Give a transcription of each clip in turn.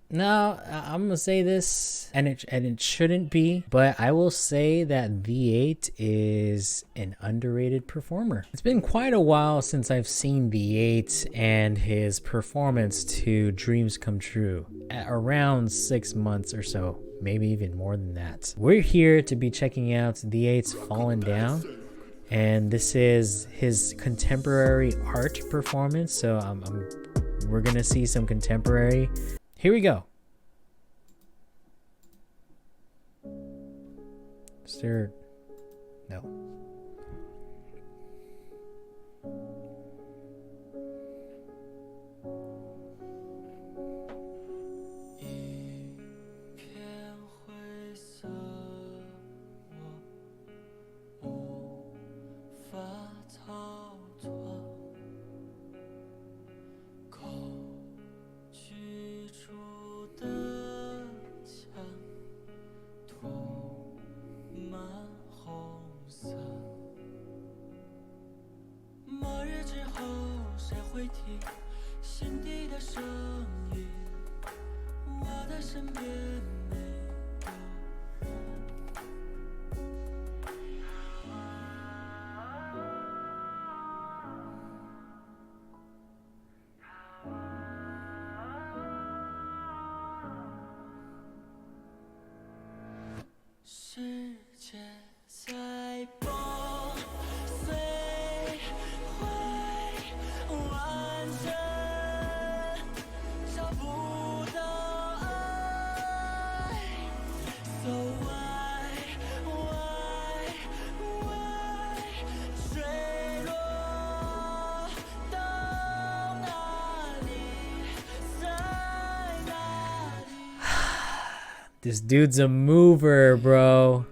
No, I'm gonna say this, and it shouldn't be, but I will say that V8 is an underrated performer. It's been quite a while since I've seen V8 and his performance to Dreams Come True, at around 6 months or so, maybe even more than that. We're here to be checking out V8's Fallen Down, and this is his contemporary art performance. So we're gonna see some contemporary. Here we go. Is there... No.心底的声音，我的身边没有人。世界在崩碎，会完整。找不到爱 ，So why 坠落到哪里，在哪里 This dude's a mover, bro.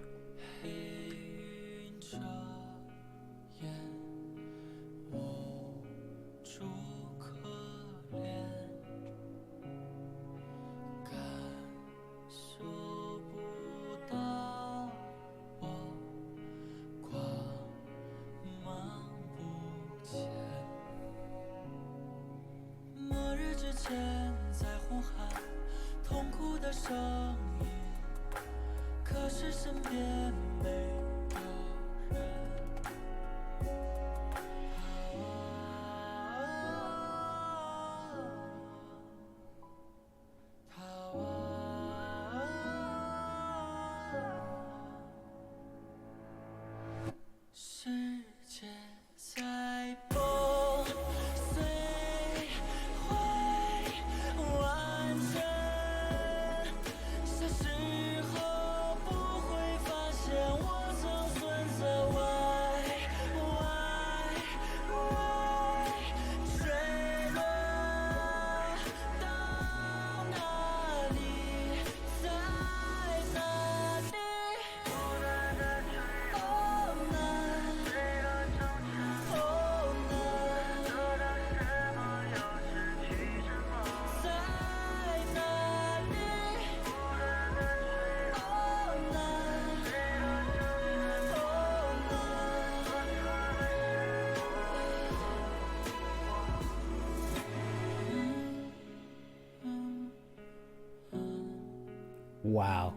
Wow.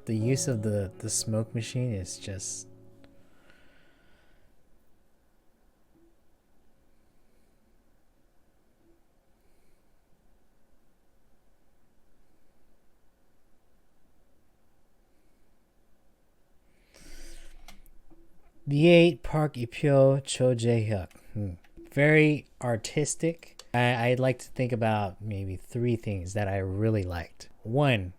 The use of the smoke machine is just... V8 Park Ipyo Cho Jae-hyuk. Very artistic. I'd like to think about maybe 3 things that I really liked. One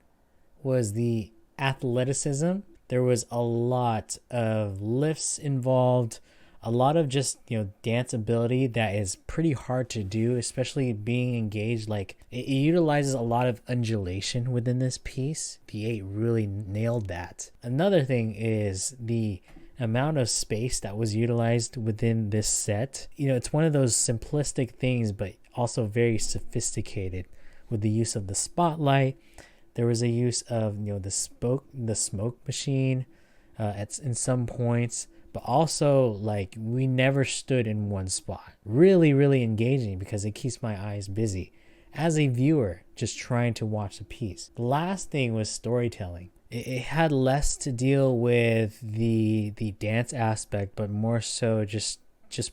was the athleticism. There was a lot of lifts involved, a lot of just, dance ability that is pretty hard to do, especially being engaged. Like, it utilizes a lot of undulation within this piece. V8 really nailed that. Another thing is the amount of space that was utilized within this set. It's one of those simplistic things, but also very sophisticated with the use of the spotlight. There was a use of the smoke machine in some points, but also like we never stood in one spot. Really, really engaging because it keeps my eyes busy as a viewer just trying to watch the piece. The last thing was storytelling. It had less to deal with the dance aspect, but more so just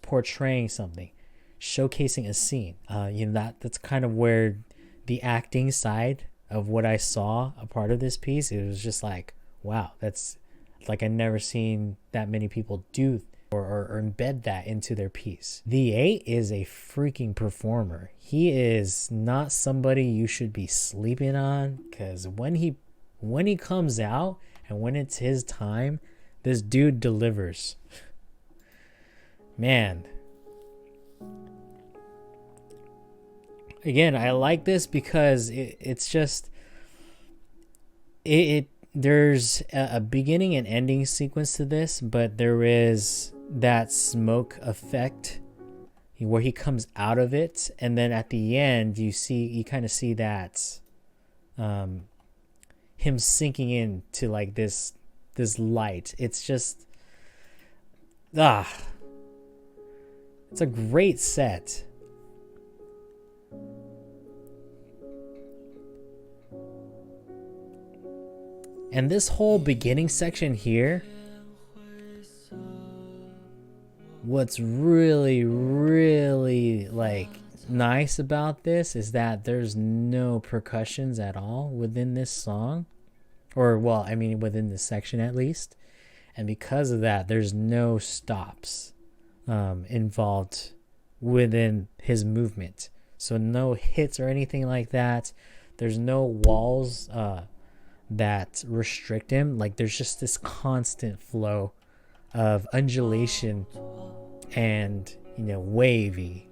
portraying something, showcasing a scene. That's kind of where the acting side of what I saw a part of this piece, it was just like, wow, that's like I've never seen that many people do or embed that into their piece. The 8 is a freaking performer. He is not somebody you should be sleeping on, because when he comes out and when it's his time, this dude delivers. Man. Again, I like this because it's just there's a beginning and ending sequence to this, but there is that smoke effect where he comes out of it, and then at the end you kind of see that him sinking into like this light. It's just it's a great set. And this whole beginning section here, what's really, really like nice about this is that there's no percussions at all within this song, or well, I mean within this section at least. And because of that, there's no stops involved within his movement. So no hits or anything like that. There's no walls that restrict him. Like there's just this constant flow of undulation and waving.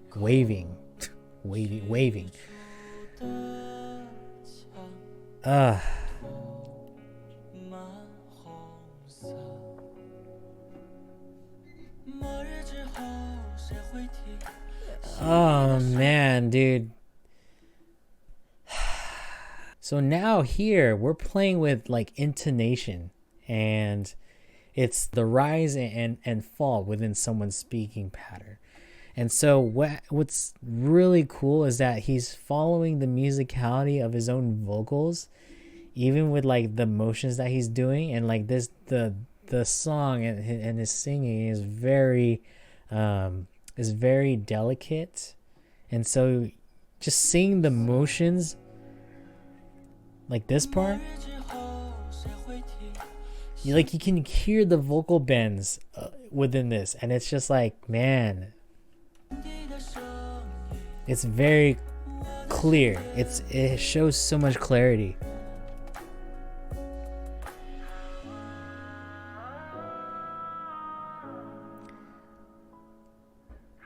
Oh man, dude. So now here we're playing with like intonation, and it's the rise and fall within someone's speaking pattern. And so what's really cool is that he's following the musicality of his own vocals, even with like the motions that he's doing. And like this, the song and his singing is very delicate. And so just seeing the motions, like this part, you can hear the vocal bends within this, and it's just like, man, it's very clear. It shows so much clarity.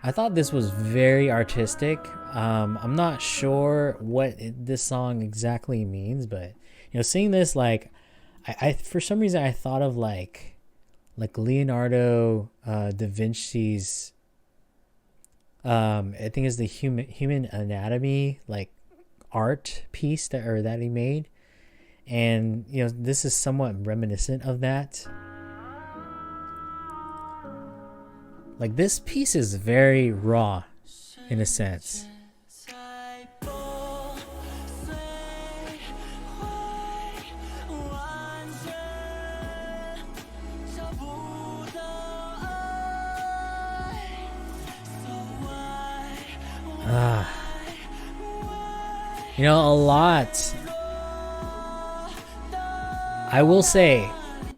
I thought this was very artistic. I'm not sure what this song exactly means, but seeing this, like, I for some reason I thought of like Leonardo da Vinci's I think it's the human anatomy like art piece that he made, and this is somewhat reminiscent of that. Like this piece is very raw in a sense. A lot. I will say,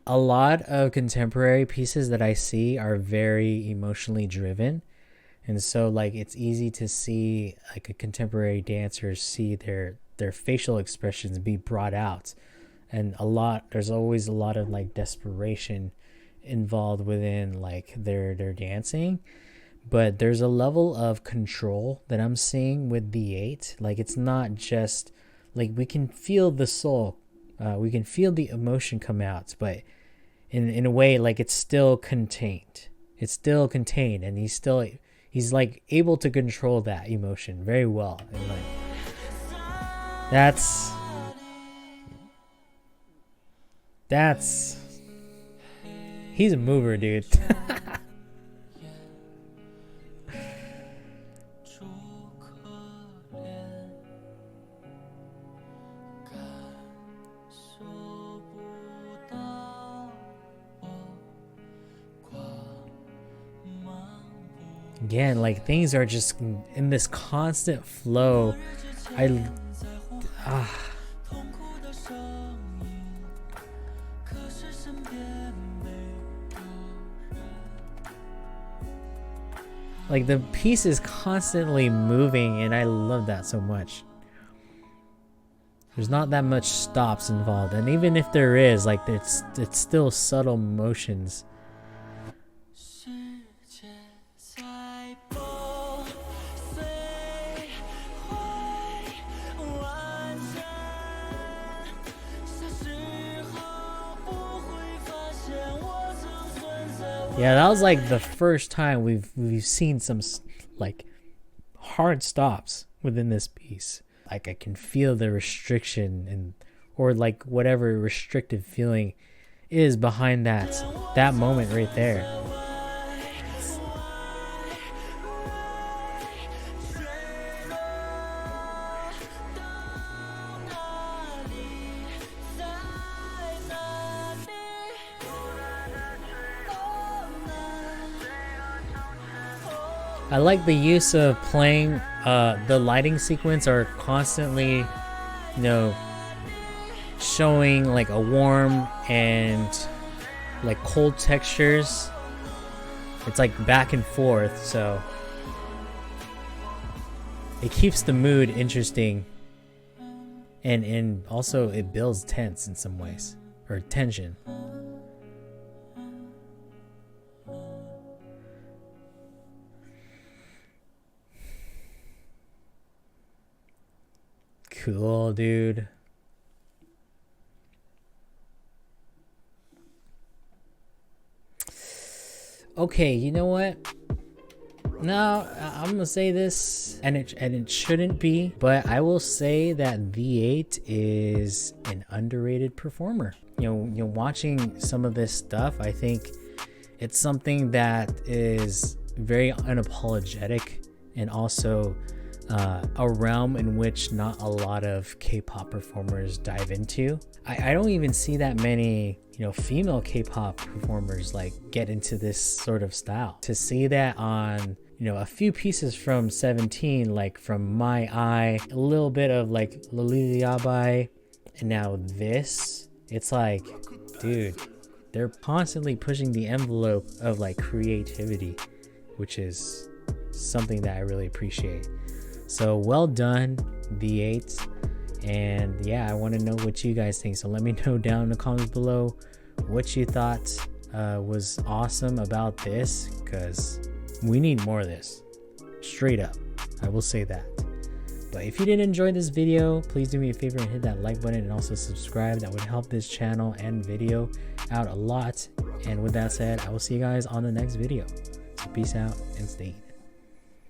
a lot of contemporary pieces that I see are very emotionally driven. And so like it's easy to see like a contemporary dancer see their facial expressions be brought out. And there's always a lot of like desperation involved within like their dancing. But there's a level of control that I'm seeing with the 8. Like it's not just like we can feel the soul, we can feel the emotion come out, but in a way like it's still contained. It's still contained, and he's like able to control that emotion very well. And like that's He's a mover, dude. Again, like things are just in this constant flow. Like the piece is constantly moving, and I love that so much. There's not that much stops involved, and even if there is, like it's still subtle motions. Yeah, that was like the first time we've seen some like hard stops within this piece. Like I can feel the restriction and or like whatever restrictive feeling is behind that moment right there. I like the use of playing the lighting sequence are constantly, you know, showing like a warm and like cold textures. It's like back and forth, so it keeps the mood interesting, and also it builds tense in some ways, or tension. Cool, dude. Okay, you know what? Now I'm gonna say this, and it shouldn't be, but I will say that V8 is an underrated performer. You know, watching some of this stuff, I think it's something that is very unapologetic, and also a realm in which not a lot of K-pop performers dive into. I don't even see that many, you know, female K-pop performers like get into this sort of style. To see that on, you know, a few pieces from 17, like from My Eye, a little bit of like Liliabai, and now this, it's like, dude, they're constantly pushing the envelope of like creativity, which is something that I really appreciate. So well done, V8. And yeah, I want to know what you guys think, so let me know down in the comments below what you thought was awesome about this, because we need more of this, straight up. I will say that. But if you did enjoy this video, please do me a favor and hit that like button, and also subscribe. That would help this channel and video out a lot. And with that said, I will see you guys on the next video. So peace out and stay.